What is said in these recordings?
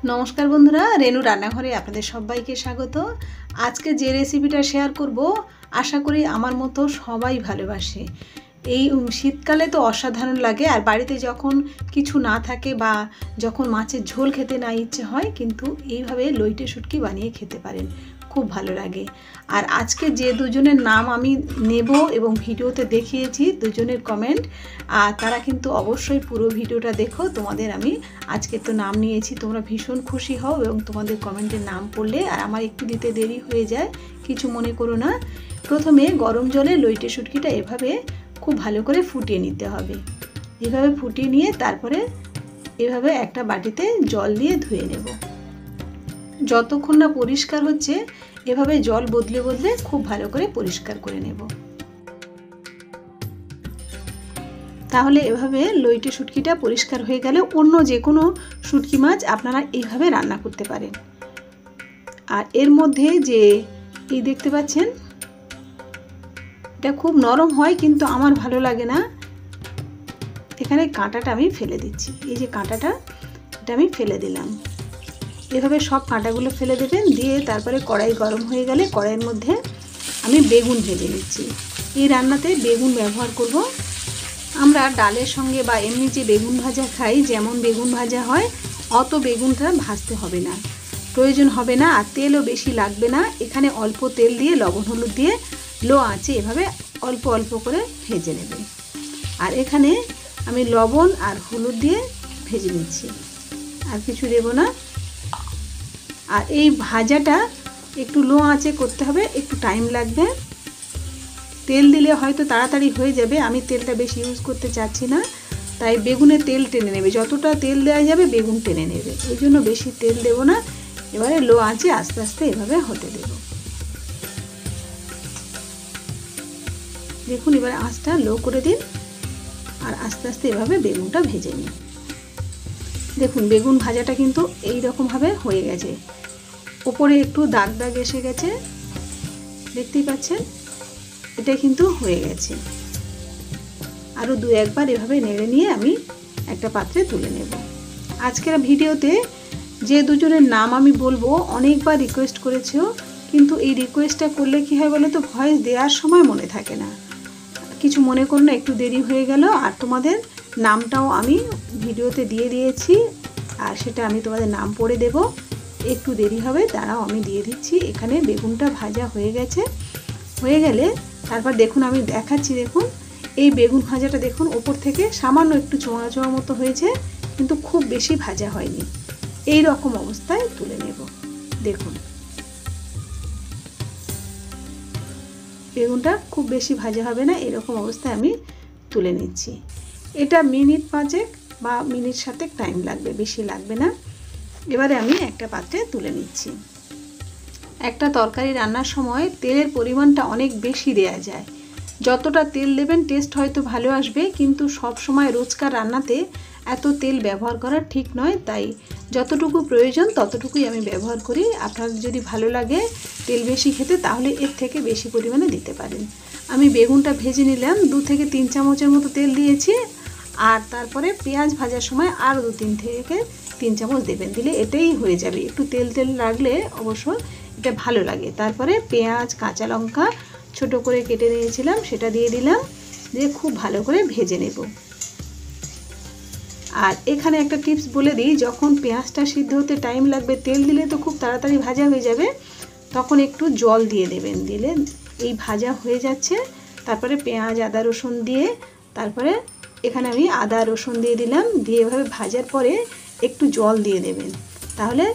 নমস্কার বন্ধুরা, রেনু রান্নাঘরে আপনাদের সবাইকে স্বাগত। আজকে যে রেসিপিটা শেয়ার করব আশা করি আমার মতো সবাই ভালোবাসে। এই শীতকালে তো অসাধারণ লাগে, আর বাড়িতে যখন কিছু না থাকে বা যখন মাছের ঝোল খেতে না ইচ্ছে হয়, কিন্তু এইভাবে লইটে শুটকি বানিয়ে খেতে পারেন, খুব ভালো লাগে। আর আজকে যে দুজনের নাম আমি নেব এবং ভিডিওতে দেখিয়েছি দুজনের কমেন্ট, আর তারা কিন্তু অবশ্যই পুরো ভিডিওটা দেখো। তোমাদের আমি আজকে তো নাম নিয়েছি, তোমরা ভীষণ খুশি হও এবং তোমাদের কমেন্টের নাম পড়লে আর আমার একটু দিতে দেরি হয়ে যায়, কিছু মনে করো না। প্রথমে গরম জলে লইটে শুটকিটা এভাবে খুব ভালো করে ফুটিয়ে নিতে হবে। এভাবে ফুটিয়ে নিয়ে তারপরে এভাবে একটা বাটিতে জল দিয়ে ধুয়ে নেব। যতক্ষণ না পরিষ্কার হচ্ছে এভাবে জল বদলে বদলে খুব ভালো করে পরিষ্কার করে নেব। তাহলে এভাবে লইটে শুটকিটা পরিষ্কার হয়ে গেলে অন্য যে কোনো শুটকি মাছ আপনারা এইভাবে রান্না করতে পারেন। আর এর মধ্যে যে এই দেখতে পাচ্ছেন, এটা খুব নরম হয় কিন্তু আমার ভালো লাগে না। এখানে কাঁটাটা আমি ফেলে দিচ্ছি, এই যে কাঁটাটা, এটা আমি ফেলে দিলাম। এভাবে সব কাঁটাগুলো ফেলে দেবেন, দিয়ে তারপরে কড়াই গরম হয়ে গেলে কড়াইয়ের মধ্যে আমি বেগুন ভেজে নিচ্ছি। এই রান্নাতে বেগুন ব্যবহার করব। আমরা ডালের সঙ্গে বা এমনি যে বেগুন ভাজা খাই, যেমন বেগুন ভাজা হয় অত বেগুনটা ভাজতে হবে না, প্রয়োজন হবে না, আর তেলও বেশি লাগবে না। এখানে অল্প তেল দিয়ে লবণ হলুদ দিয়ে লো আঁচে এভাবে অল্প অল্প করে ভেজে নেবে। আর এখানে আমি লবণ আর হলুদ দিয়ে ভেজে নিচ্ছি, আর কিছু দেব না। আর এই ভাজাটা একটু লো আঁচে করতে হবে, একটু টাইম লাগবে। তেল দিলে হয়তো তাড়াতাড়ি হয়ে যাবে, আমি তেলটা বেশি ইউজ করতে চাচ্ছি না, তাই বেগুনে তেল টেনে নেবে, যতটা তেল দেওয়া যাবে বেগুন টেনে নেবে, ওই জন্য বেশি তেল দেব না। এবারে লো আঁচে আস্তে আস্তে এভাবে হতে দেব। দেখুন এবারে আঁচটা লো করে দিন, আর আস্তে আস্তে এভাবে বেগুনটা ভেজে নিন। দেখুন বেগুন ভাজাটা কিন্তু এই রকমভাবে হয়ে গেছে, ওপরে একটু দাগ দাগ এসে গেছে, দেখতেই পাচ্ছেন, এটা কিন্তু হয়ে গেছে। আরও দু একবার এভাবে নেড়ে নিয়ে আমি একটা পাত্রে তুলে নেব। আজকের ভিডিওতে যে দুজনের নাম আমি বলবো অনেকবার রিকোয়েস্ট করেছো, কিন্তু এই রিকোয়েস্টটা করলে কি হয় বলো তো, ভয়েস দেওয়ার সময় মনে থাকে না। কিছু মনে করো না, একটু দেরি হয়ে গেল। আর তোমাদের নামটাও আমি ভিডিওতে দিয়ে দিয়েছি, আর সেটা আমি তোমাদের নাম পড়ে দেব, একটু দেরি হবে, দাঁড়াও আমি দিয়ে দিচ্ছি। এখানে বেগুনটা ভাজা হয়ে গেছে, হয়ে গেলে তারপর দেখুন আমি দেখাচ্ছি। দেখুন এই বেগুন ভাজাটা দেখুন ওপর থেকে সামান্য একটু চোঁয়া চোঁয়া মতো হয়েছে, কিন্তু খুব বেশি ভাজা হয়নি। এই রকম অবস্থায় তুলে নেব। দেখুন বেগুনটা খুব বেশি ভাজা হবে না, এরকম অবস্থায় আমি তুলে নিচ্ছি। এটা মিনিট 5 বা মিনিট 7 টাইম লাগবে, বেশি লাগবে না। এবারে আমি একটা পাত্রে তুলে নিচ্ছি। একটা তরকারি রান্নার সময় তেলের পরিমাণটা অনেক বেশি দেয়া যায়, যতটা তেল দেবেন টেস্ট হয়তো ভালো আসবে, কিন্তু সব সময় রোজকার রান্নাতে এত তেল ব্যবহার করা ঠিক নয়, তাই যতটুকু প্রয়োজন ততটুকুই আমি ব্যবহার করি। আপনাদের যদি ভালো লাগে তেল বেশি খেতে, তাহলে এর থেকে বেশি পরিমাণে দিতে পারেন। আমি বেগুনটা ভেজে নিলাম, 2 থেকে 3 চামচের মতো তেল দিয়েছি, আর তারপরে পেঁয়াজ ভাজার সময় আরও 2 থেকে 3 চামচ দেবেন, দিলে এটাই হয়ে যাবে। একটু তেল তেল লাগলে অবশ্য এটা ভালো লাগে। তারপরে পেঁয়াজ কাঁচা লঙ্কা ছোট করে কেটে নিয়েছিলাম, সেটা দিয়ে দিলাম, দিয়ে খুব ভালো করে ভেজে নেব। আর এখানে একটা টিপস বলে দিই, যখন পেঁয়াজটা সিদ্ধ হতে টাইম লাগবে, তেল দিলে তো খুব তাড়াতাড়ি ভাজা হয়ে যাবে, তখন একটু জল দিয়ে দেবেন, দিলে এই ভাজা হয়ে যাচ্ছে। তারপরে পেঁয়াজ আদা রসুন দিয়ে, তারপরে এখানে আমি আদা রসুন দিয়ে দিলাম, দিয়ে এভাবে ভাজার পরে একটু জল দিয়ে দেবেন, তাহলে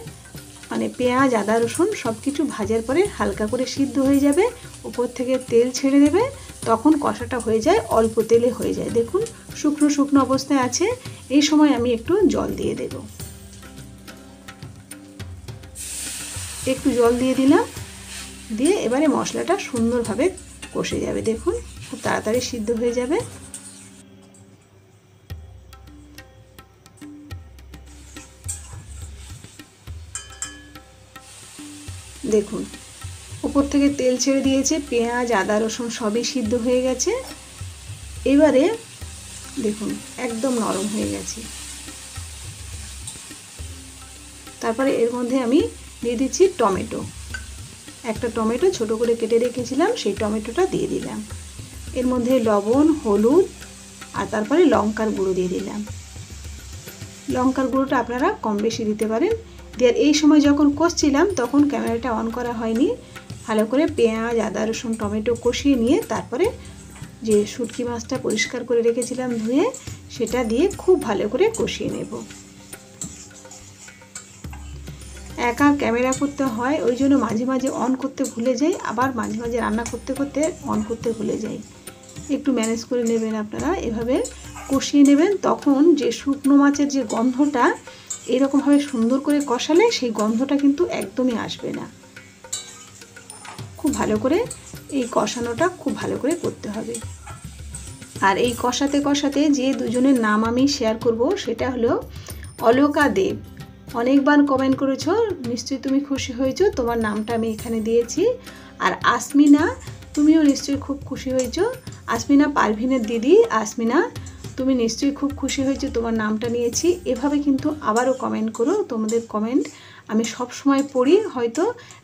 মানে পেঁয়াজ আদা রসুন সব কিছু ভাজার পরে হালকা করে সিদ্ধ হয়ে যাবে, উপর থেকে তেল ছেড়ে দেবে, তখন কষাটা হয়ে যায়, অল্প তেলে হয়ে যায়। দেখুন শুকনো শুকনো অবস্থায় আছে, এই সময় আমি একটু জল দিয়ে দেব, একটু জল দিয়ে দিলাম, দিয়ে এবারে মশলাটা সুন্দরভাবে কষে যাবে। দেখুন খুব তাড়াতাড়ি সিদ্ধ হয়ে যাবে। দেখুন উপর থেকে তেল ছেড়ে দিয়েছে, পেঁয়াজ আদা রসুন সবই সিদ্ধ হয়ে গেছে। এবারে দেখুন একদম নরম হয়ে গেছে। তারপরে এর মধ্যে আমি দিয়ে দিচ্ছি টমেটো, একটা টমেটো ছোট করে কেটে রেখেছিলাম, সেই টমেটোটা দিয়ে দিলাম। এর মধ্যে লবণ, হলুদ আর তারপরে লঙ্কার গুঁড়ো দিয়ে দিলাম। লঙ্কার গুঁড়োটা আপনারা কম বেশি দিতে পারেন। দিয়ে এই সময় যখন কষছিলাম তখন ক্যামেরাটা অন করা হয়নি, ভালো করে পেঁয়াজ, আদা, রসুন, টমেটো কষিয়ে নিয়ে তারপরে যে শুটকি মাছটা পরিষ্কার করে রেখেছিলাম ধুয়ে, সেটা দিয়ে খুব ভালো করে কষিয়ে নেব। একা ক্যামেরা করতে হয়, ওই জন্য মাঝে মাঝে অন করতে ভুলে যাই, আবার মাঝে মাঝে রান্না করতে করতে অন করতে ভুলে যাই। একটু ম্যানেজ করে নেবেন আপনারা, এভাবে কষিয়ে নেবেন। তখন যে শুকনো মাছের যে গন্ধটা, এরকমভাবে সুন্দর করে কষালে সেই গন্ধটা কিন্তু একদমই আসবে না। খুব ভালো করে এই কষানোটা খুব ভালো করে করতে হবে। আর এই কষাতে কষাতে যে দুজনের নাম আমি শেয়ার করব সেটা হলো অলকা দেব। অনেকবার কমেন্ট করেছো, নিশ্চয়ই তুমি খুশি হয়েছো, তোমার নামটা আমি এখানে দিয়েছি। আর আসমিনা, তুমিও নিশ্চয়ই খুব খুশি হয়েছো। আসমিনা পারভিনের দিদি আসমিনা, তুমি নিশ্চয়ই খুব খুশি হয়েছো, তোমার নামটা নিয়েছি। এভাবে কিন্তু আবারও কমেন্ট করো, তোমাদের কমেন্ট আমি সব সময় পড়ি, হয়তো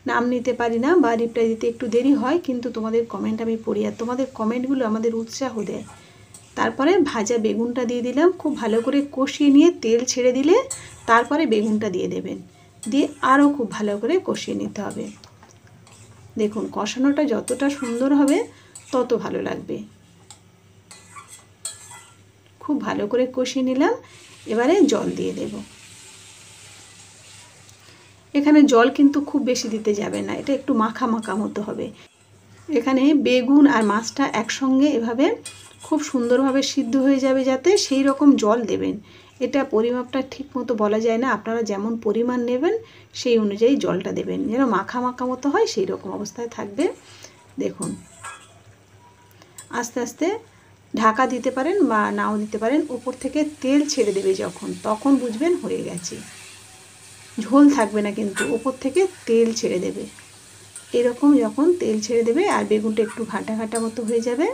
নাম নিতে পারি না বা রিপ্লাই দিতে একটু দেরি হয়, কিন্তু তোমাদের কমেন্ট আমি পড়ি, আর তোমাদের কমেন্টগুলো আমাদের উৎসাহ দেয়। তারপরে ভাজা বেগুনটা দিয়ে দিলাম, খুব ভালো করে কষিয়ে নিয়ে তেল ছেড়ে দিলে তারপরে বেগুনটা দিয়ে দেবেন, দিয়ে আরও খুব ভালো করে কষিয়ে নিতে হবে। দেখুন কষানোটা যতটা সুন্দর হবে তত ভালো লাগবে। খুব ভালো করে কষিয়ে নিলাম, এবারে জল দিয়ে দেব। এখানে জল কিন্তু খুব বেশি দিতে যাবে না, এটা একটু মাখা মাখা মতো হবে। এখানে বেগুন আর মাছটা একসঙ্গে এভাবে খুব সুন্দরভাবে সিদ্ধ হয়ে যাবে, যাতে সেই রকম জল দেবেন। এটা পরিমাপটা ঠিক মতো বলা যায় না, আপনারা যেমন পরিমাণ নেবেন সেই অনুযায়ী জলটা দেবেন, যেন মাখা মাখা মতো হয় সেই রকম অবস্থায় থাকবে। দেখুন আস্তে আস্তে ঢাকা দিতে পারেন বা নাও দিতে পারেন, উপর থেকে তেল ছেড়ে দেবে যখন, তখন বুঝবেন হয়ে গেছে। ঝোল থাকবে না কিন্তু, উপর থেকে তেল ছেড়ে দেবে। এরকম যখন তেল ছেড়ে দেবে আর বেগুনটা একটু ঘাটা ঘাটা মতো হয়ে যাবে,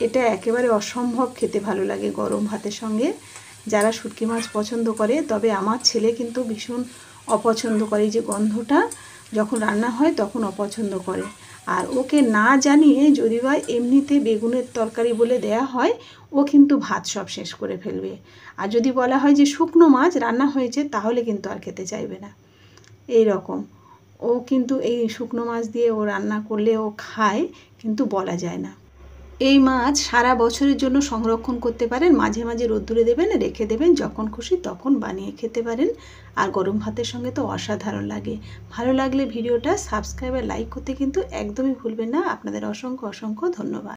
এটা একেবারে অসম্ভব খেতে ভালো লাগে গরম ভাতের সঙ্গে। যারা শুটকি মাছ পছন্দ করে, তবে আমার ছেলে কিন্তু ভীষণ অপছন্দ করে, যে গন্ধটা যখন রান্না হয় তখন অপছন্দ করে। আর ওকে না জানিয়ে যদি বা এমনিতে বেগুনের তরকারি বলে দেয়া হয়, ও কিন্তু ভাত সব শেষ করে ফেলবে। আর যদি বলা হয় যে শুকনো মাছ রান্না হয়েছে, তাহলে কিন্তু আর খেতে চাইবে না। এই রকম ও কিন্তু এই শুকনো মাছ দিয়ে ও রান্না করলে ও খায়, কিন্তু বলা যায় না। এই মাছ সারা বছরের জন্য সংরক্ষণ করতে পারেন, মাঝে মাঝে রোদ্দুরে দেবেন, রেখে দেবেন, যখন খুশি তখন বানিয়ে খেতে পারেন। আর গরম ভাতের সঙ্গে তো অসাধারণ লাগে। ভালো লাগলে ভিডিওটা সাবস্ক্রাইব আর লাইক করতে কিন্তু একদমই ভুলবেন না। আপনাদের অসংখ্য অসংখ্য ধন্যবাদ।